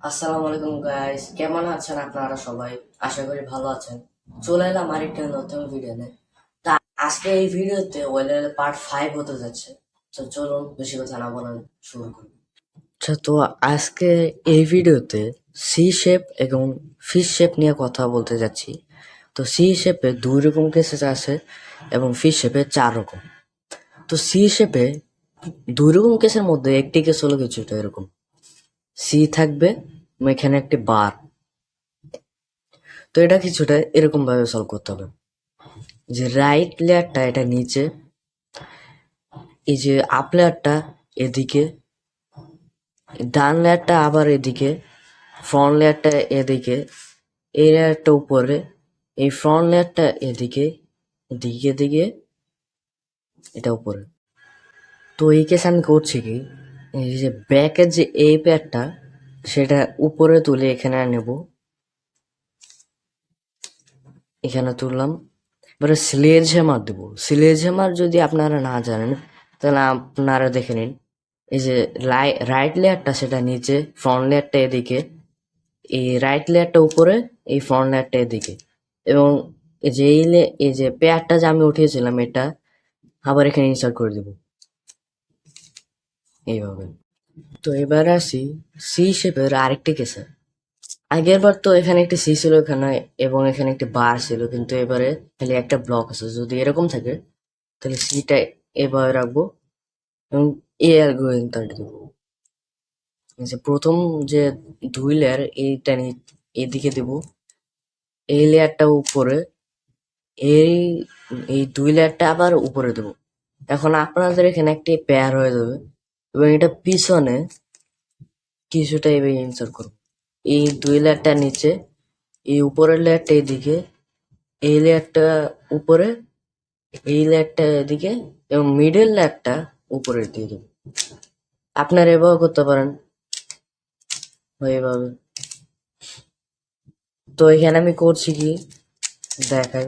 আসসালামু আলাইকুম গাইস, কেমন আছেন আপনারা সবাই? আশা করি ভালো আছেন। চলে এলাম আরেকটা নতুন ভিডিও নিয়ে। তা আজকে এই ভিডিওতে ওয়েলের পার্ট 5 হতে যাচ্ছে। তো চলুন বেশি কথা না বলে শুরু করি। আচ্ছা, তো আজকে এই ভিডিওতে সি শেপ এবং ফিশ শেপ নিয়ে কথা বলতে যাচ্ছি। তো সি শেপে 2 রকম কেসেস আছে এবং ফিশ শেপে 4 রকম। তো সি শেপে 2 রকম কেসের মধ্যে একটি কেস হলো কিছুটা এরকম। সি থাকবে এবং এখানে একটি বার। তো এটা কিছুটা এরকম ভাবে সলভ করতে হবে যে রাইট লেয়ারটা এটা নিচে, এই যে আপ লেয়ারটা এদিকে, ডান লেয়ারটা আবার এদিকে, ফ্রন্ট লেয়ারটা এদিকে, এই লেয়ারটা উপরে, এই ফ্রন্ট লেয়ারটা এদিকে, দিকে দিকে, এটা উপরে। তো এই কেস আমি করছি কি, এই যে ব্যাকের যে এই প্যাডটা সেটা উপরে তুলে এখানে নেব, এখানে তুললাম। এবারে স্লেজ হ্যামার দেবো। স্লেজ হ্যামার যদি আপনারা না জানেন তাহলে আপনারা দেখে নিন। এই যে রাইট লেয়ারটা সেটা নিচে, ফ্রন্ট লেয়ারটা এদিকে, এই রাইট লেয়ারটা উপরে, এই ফ্রন্ট লেয়ারটা এদিকে, এবং এই যে পেয়ারটা যে আমি উঠিয়েছিলাম এটা আবার এখানে ইনসার্ট করে দেবো এইভাবে। তো এবার আসি সি শেপের আরেকটি কেসে। আগের বার তো এখানে একটি সি ছিল এখানে, এবং এখানে একটি বার ছিল, কিন্তু এবারে খালি একটা ব্লক আছে। যদি এরকম থাকে তাহলে সিটা এভাবে রাখবো এবং এ আর গোয়িং তার দেবো। যে প্রথম যে 2 লেয়ার এইটা এদিকে দেব, এই লেয়ারটা উপরে, এই এই 2 লেয়ারটা আবার উপরে দেব। এখন আপনাদের এখানে একটি পেয়ার হয়ে যাবে এবং এটা পিছনে কিছুটা এভাবে ইনসার্ট করবো। এই 2 লেয়ারটা নিচে, এই উপরের লেয়ারটা এদিকে, এই লেয়ারটা উপরে, এই লেয়ারটা এদিকে, এবং মিডল লেয়ারটা উপরে দিয়ে দেবো। আপনারা এভাবে করতে পারেন এইভাবে। তো এখানে আমি করছি কি দেখাই,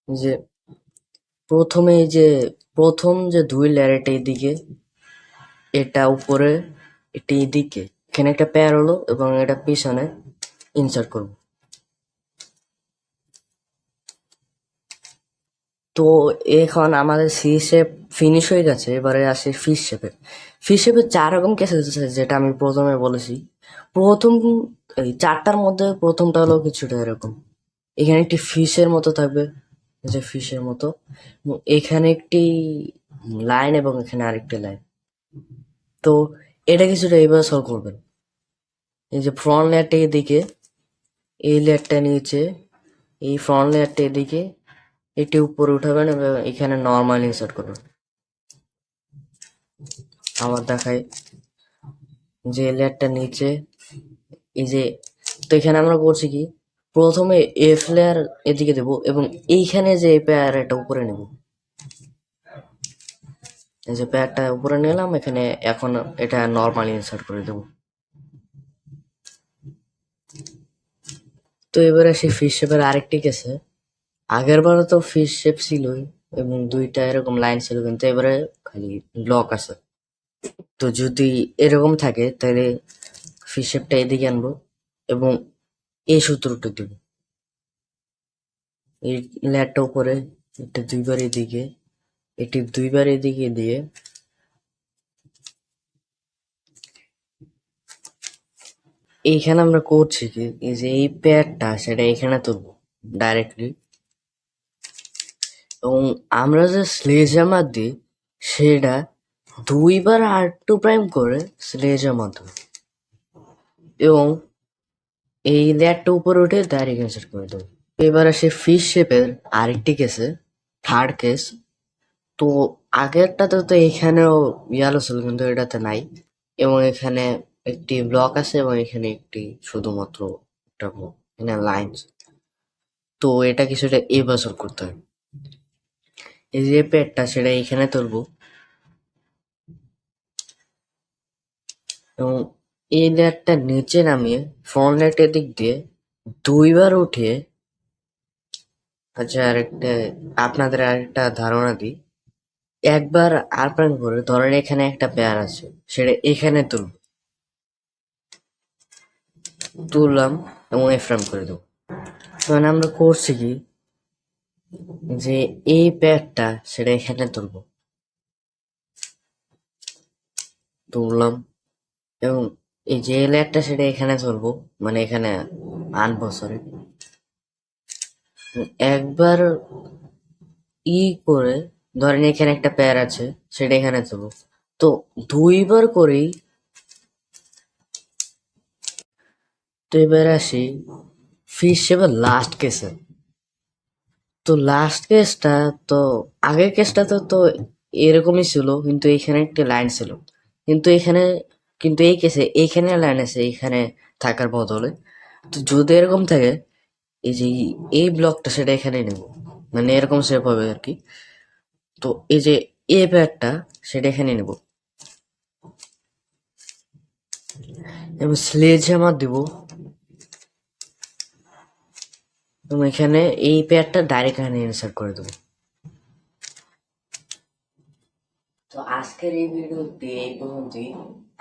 যে প্রথমে এই যে প্রথম যে 2 লেয়ার এটা এদিকে, এটা উপরে, এটা এদিকে, এখানে একটা পেয়ার হলো এবং এটা পিছনে ইনসার্ট করব। তো এখন আমাদের সি শেপ ফিনিশ হয়ে গেছে। এবারে আসে ফিশ শেপে। ফিশ শেপে 4 রকম কেস আছে, যেটা আমি প্রথমে বলেছি। প্রথম এই 4টার মধ্যে প্রথমটা হলো কিছুটা এরকম। এখানে একটি ফিশের মতো থাকবে, এই যে ফিশের মতো, এবং এখানে একটি লাইন এবং এখানে আরেকটি লাইন। তো এটা কিছুটা এইভাবে সলভ করবেন। এই যে ফ্রন্ট লেয়ারটা এদিকে, এই লেয়ারটা নিচে, এই ফ্রন্ট লেয়ারটা এদিকে, এটি উপরে উঠাবেন এবং এখানে নর্মাল ইনসার্ট করবেন। আবার দেখাই, যে লেয়ারটা নিচে, এই যে, তো এখানে আমরা করছি কি, প্রথমে এফ লেয়ার এদিকে দেব এবং এইখানে যে পেয়ার এটা উপরে নেব। এই যে পেয়ারটা উপরে নিলাম, এখানে এখন এটা নর্মাল ইনসার্ট করে দেব। তো এবারে সেই ফিশ শেপের আরেকটি কেসে। আগের বারও তো ফিশ শেপ ছিলই এবং 2টা এরকম লাইন ছিল, কিন্তু এবারে খালি ব্লক আছে। তো যদি এরকম থাকে তাহলে ফিশ শেপটা এদিকে আনবো এবং এই সূত্রটা দিব। এই লেয়ারটা উপরে, এটা 2বার এদিকে, এটি 2বার এদিকে দিয়ে এইখানে আমরা করছি কি, এই যে এই পেয়ারটা সেটা এখানে তুলবো ডাইরেক্টলি, এবং আমরা যে স্লেজার দিই সেটা 2বার R2' করে স্লেজের মাধ্যমে, এবং এই লেয়ারটা উপরে উঠে ডাইরেক্ট ইনসার্ট করে দেবো। এবার আসে ফিশ শেপের আরেকটি কেসে, থার্ড কেস। তো আগেরটাতে তো এখানেও ইয়ালো ছিল, কিন্তু এটাতে নাই, এবং এখানে একটি ব্লক আছে এবং এখানে একটি শুধুমাত্র একটা এখানে লাইন। তো এটা কিছুটা এই বছর করতে হয়। এই যে পেটটা সেটা এখানে তুলবো এবং এই লেয়ারটা নিচে নামিয়ে ফ্রন্ট লেয়ারটার দিক দিয়ে 2বার উঠিয়ে, আচ্ছা আরেকটা আপনাদের আরেকটা ধারণা দিই, একবার আর প্রাণ করে ধরেন এখানে একটা পেয়ার আছে, সেটা এখানে তুললাম এবং এফ্রাম করে দেবো। মানে আমরা করছি কি, যে এই পেয়ারটা সেটা এখানে তুললাম এবং এই যে লেয়ারটা সেটা এখানে তুলবো, মানে এখানে আনবো, সরি। একবার করে ধরেন এখানে একটা পেয়ার আছে, সেটা এখানে তুলবো। তো দুইবার করেই, তো এবার আসি ফিশ শেপের লাস্ট কেসে। তো লাস্ট কেসটা, তো আগের কেসটা তো এরকমই ছিল, কিন্তু এখানে একটা লাইন ছিল, কিন্তু এখানে, কিন্তু এই কেসে এইখানে লাইন আছে এখানে থাকার বদলে। তো যদি এরকম থাকে, এই যে এই ব্লকটা সেটা এখানে নেব, মানে এরকম শেপ হবে আর কি। তো এই যে এ প্যাডটা সেটা এখানে নেব এবং স্লেজ হ্যামার দিব এবং এখানে এই প্যাডটা ডাইরেক্ট এখানে ইনসার্ট করে দেবো। তো আজকের এই ভিডিওটি এই পর্যন্তই।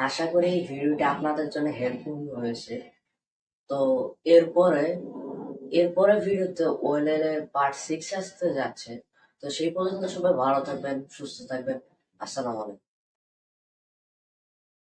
আশা করি এই ভিডিওটি আপনাদের জন্য হেল্পফুল হয়েছে। তো এরপরে এরপরে ভিডিওতে ওয়েলের পার্ট 6 আসতে যাচ্ছে। তো সেই পর্যন্ত সবাই ভালো থাকবেন, সুস্থ থাকবেন। আসসালামু আলাইকুম।